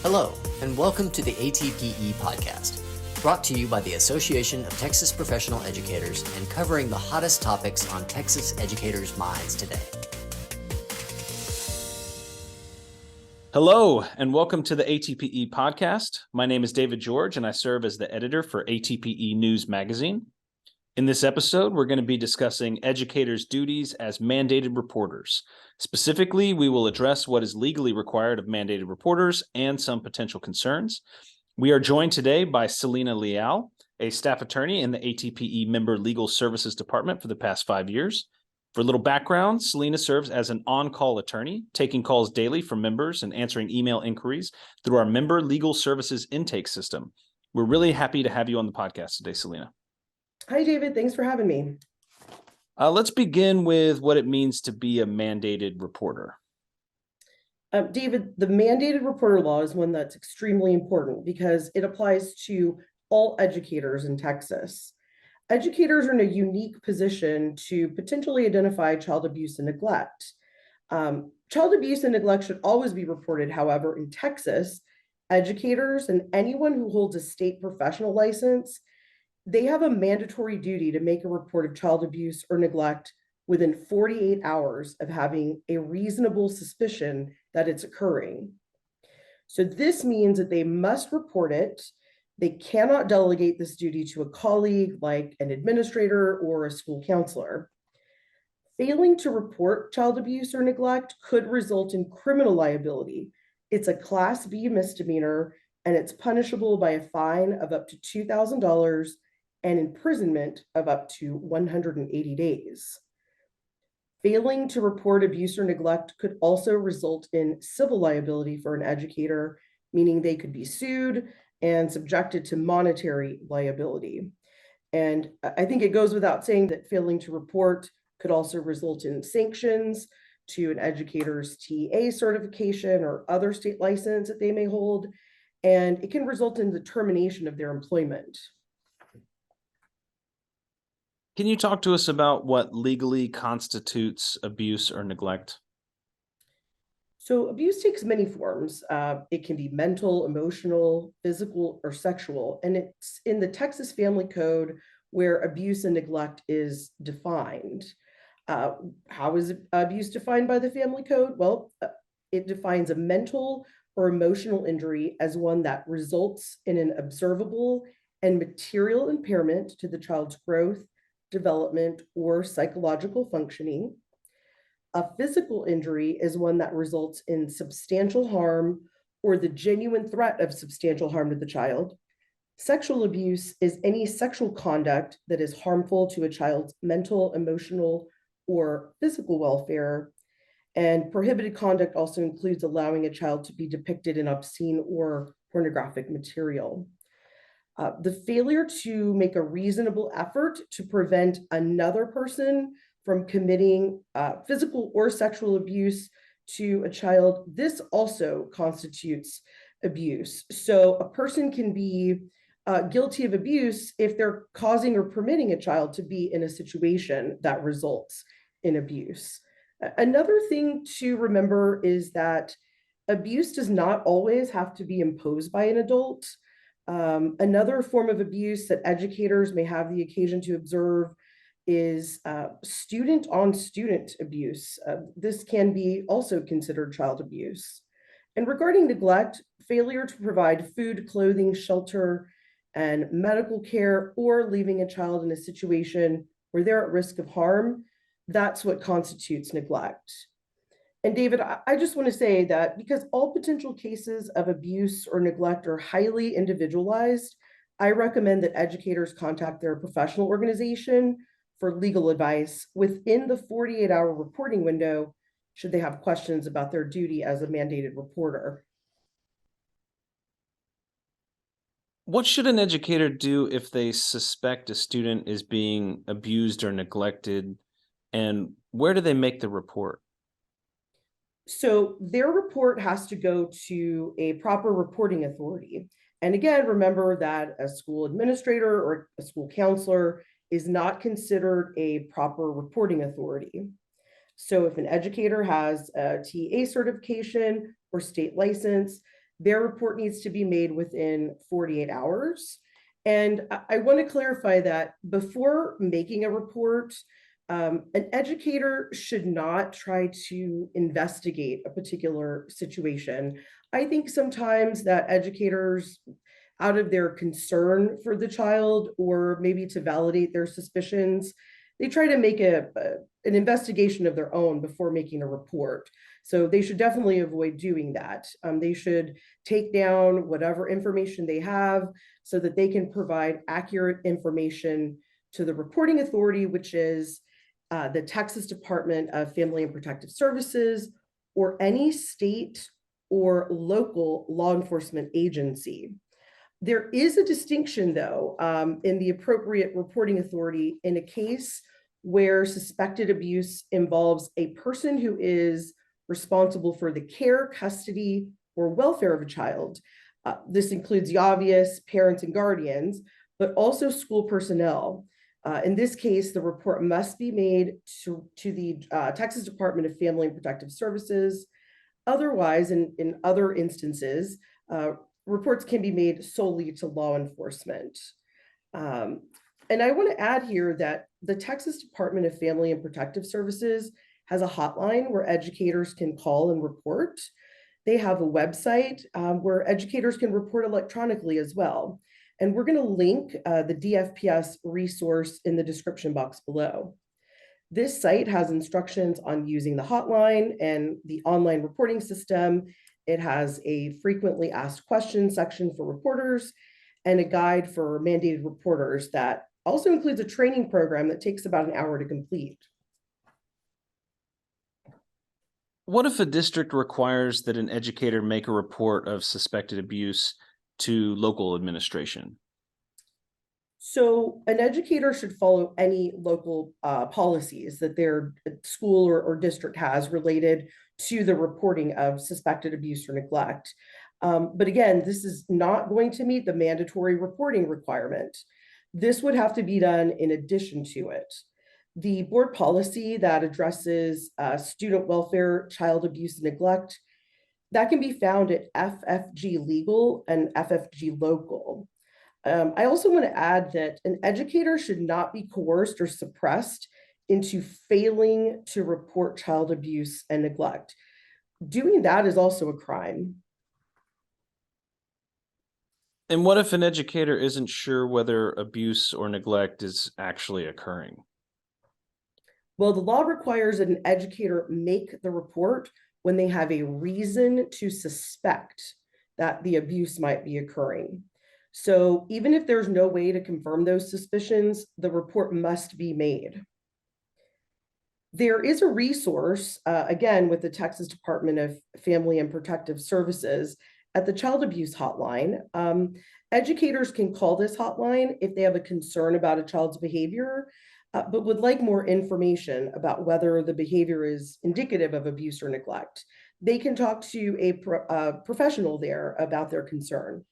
Hello, and welcome to the ATPE Podcast, brought to you by the Association of Texas Professional Educators and covering the hottest topics on Texas educators' minds today. Hello, and welcome to the ATPE Podcast. My name is David George, and I serve as the editor for ATPE News Magazine. In this episode, we're going to be discussing educators' duties as mandated reporters. Specifically, we will address what is legally required of mandated reporters and some potential concerns. We are joined today by Celina Leal, a staff attorney in the ATPE Member Legal Services Department for the past 5 years. For a little background, Celina serves as an on-call attorney, taking calls daily from members and answering email inquiries through our Member Legal Services intake system. We're really happy to have you on the podcast today, Celina. Hi, David. Thanks for having me. Let's begin with what it means to be a mandated reporter. David, the mandated reporter law is one that's extremely important because it applies to all educators in Texas. Educators are in a unique position to potentially identify child abuse and neglect. Child abuse and neglect should always be reported. However, in Texas, educators and anyone who holds a state professional license, they have a mandatory duty to make a report of child abuse or neglect within 48 hours of having a reasonable suspicion that it's occurring. So this means that they must report it. They cannot delegate this duty to a colleague like an administrator or a school counselor. Failing to report child abuse or neglect could result in criminal liability. It's a Class B misdemeanor, and it's punishable by a fine of up to $2,000 and imprisonment of up to 180 days. Failing to report abuse or neglect could also result in civil liability for an educator, meaning they could be sued and subjected to monetary liability. And I think it goes without saying that failing to report could also result in sanctions to an educator's TA certification or other state license that they may hold, and it can result in the termination of their employment. Can you talk to us about what legally constitutes abuse or neglect? So abuse takes many forms. It can be mental, emotional, physical, or sexual. And it's in the Texas Family Code where abuse and neglect is defined. How is abuse defined by the Family Code? Well, it defines a mental or emotional injury as one that results in an observable and material impairment to the child's growth, development, or psychological functioning. A physical injury is one that results in substantial harm or the genuine threat of substantial harm to the child. Sexual abuse is any sexual conduct that is harmful to a child's mental, emotional, or physical welfare. And prohibited conduct also includes allowing a child to be depicted in obscene or pornographic material. The failure to make a reasonable effort to prevent another person from committing physical or sexual abuse to a child, this also constitutes abuse. So a person can be guilty of abuse if they're causing or permitting a child to be in a situation that results in abuse. Another thing to remember is that abuse does not always have to be imposed by an adult. Another form of abuse that educators may have the occasion to observe is student-on-student abuse. This can be also considered child abuse. And regarding neglect, failure to provide food, clothing, shelter, and medical care, or leaving a child in a situation where they're at risk of harm, that's what constitutes neglect. And David, I just want to say that because all potential cases of abuse or neglect are highly individualized, I recommend that educators contact their professional organization for legal advice within the 48-hour reporting window should they have questions about their duty as a mandated reporter. What should an educator do if they suspect a student is being abused or neglected, and where do they make the report? So their report has to go to a proper reporting authority. And again, remember that a school administrator or a school counselor is not considered a proper reporting authority. So if an educator has a TA certification or state license, their report needs to be made within 48 hours. And I want to clarify that before making a report, an educator should not try to investigate a particular situation. I think sometimes that educators, out of their concern for the child or maybe to validate their suspicions, they try to make an investigation of their own before making a report. So they should definitely avoid doing that. They should take down whatever information they have so that they can provide accurate information to the reporting authority, which is the Texas Department of Family and Protective Services, or any state or local law enforcement agency. There is a distinction, though, in the appropriate reporting authority in a case where suspected abuse involves a person who is responsible for the care, custody, or welfare of a child. This includes the obvious parents and guardians, but also school personnel. In this case, the report must be made to the Texas Department of Family and Protective Services. Otherwise, in other instances, reports can be made solely to law enforcement. And I want to add here that the Texas Department of Family and Protective Services has a hotline where educators can call and report. They have a website where educators can report electronically as well. And we're going to link the DFPS resource in the description box below. This site has instructions on using the hotline and the online reporting system. It has a frequently asked questions section for reporters and a guide for mandated reporters that also includes a training program that takes about an hour to complete. What if a district requires that an educator make a report of suspected abuse to local administration? So an educator should follow any local policies that their school or district has related to the reporting of suspected abuse or neglect. But again, this is not going to meet the mandatory reporting requirement. This would have to be done in addition to it. The board policy that addresses student welfare, child abuse, and neglect, that can be found at FFG Legal and FFG Local. I also want to add that an educator should not be coerced or suppressed into failing to report child abuse and neglect. Doing that is also a crime. And what if an educator isn't sure whether abuse or neglect is actually occurring? Well, the law requires that an educator make the report when they have a reason to suspect that the abuse might be occurring. So even if there's no way to confirm those suspicions, the report must be made. There is a resource, again, with the Texas Department of Family and Protective Services at the Child Abuse Hotline. Educators can call this hotline if they have a concern about a child's behavior, but would like more information about whether the behavior is indicative of abuse or neglect. They can talk to a professional there about their concern.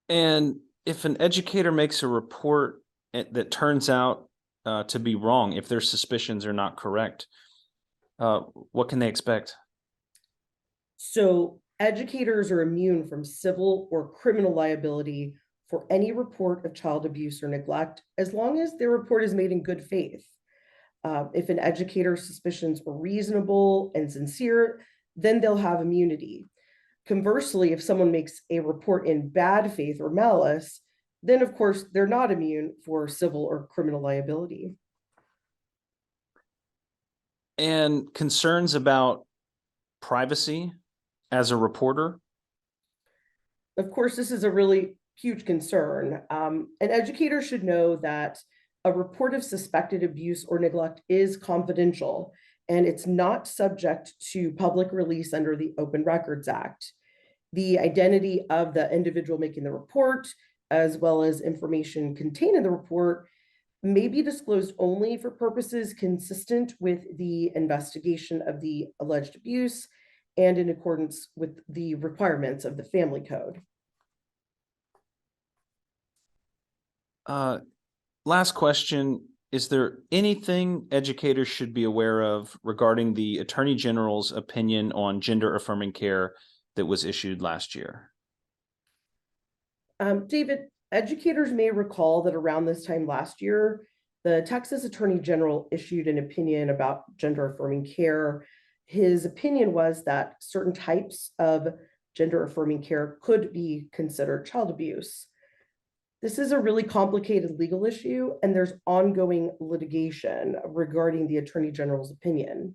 And if an educator makes a report that turns out to be wrong, if their suspicions are not correct, what can they expect? So educators are immune from civil or criminal liability for any report of child abuse or neglect, as long as their report is made in good faith. If an educator's suspicions were reasonable and sincere, then they'll have immunity. Conversely, if someone makes a report in bad faith or malice, then of course they're not immune for civil or criminal liability. And concerns about privacy as a reporter? Of course, this is a really huge concern. An educator should know that a report of suspected abuse or neglect is confidential, and it's not subject to public release under the Open Records Act. The identity of the individual making the report, as well as information contained in the report, may be disclosed only for purposes consistent with the investigation of the alleged abuse and in accordance with the requirements of the Family Code. Last question. is there anything educators should be aware of regarding the Attorney General's opinion on gender-affirming care that was issued last year? David, educators may recall that around this time last year, the Texas Attorney General issued an opinion about gender-affirming care. His opinion was that certain types of gender-affirming care could be considered child abuse. This is a really complicated legal issue, and there's ongoing litigation regarding the Attorney General's opinion.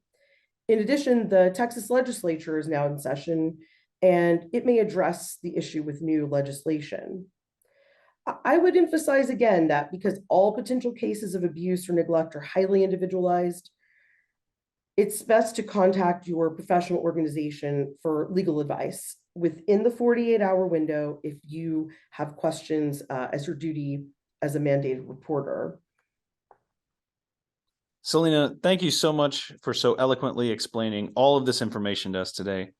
In addition, the Texas legislature is now in session, and it may address the issue with new legislation. I would emphasize again that because all potential cases of abuse or neglect are highly individualized, it's best to contact your professional organization for legal advice within the 48-hour window if you have questions as your duty as a mandated reporter. Celina, thank you so much for so eloquently explaining all of this information to us today.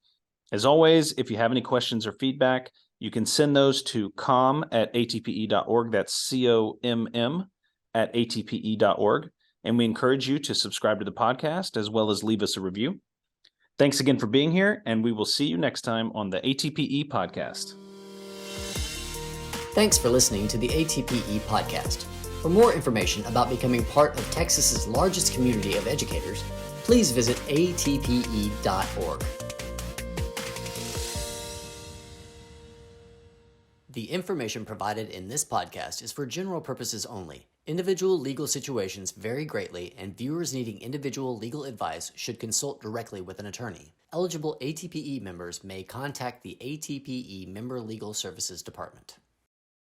As always, if you have any questions or feedback, you can send those to comm@atpe.org. That's COMM@atpe.org. And we encourage you to subscribe to the podcast as well as leave us a review. Thanks again for being here, and we will see you next time on the ATPE Podcast. Thanks for listening to the ATPE Podcast. For more information about becoming part of Texas's largest community of educators, please visit atpe.org. The information provided in this podcast is for general purposes only. Individual legal situations vary greatly, and viewers needing individual legal advice should consult directly with an attorney. Eligible ATPE members may contact the ATPE Member Legal Services Department.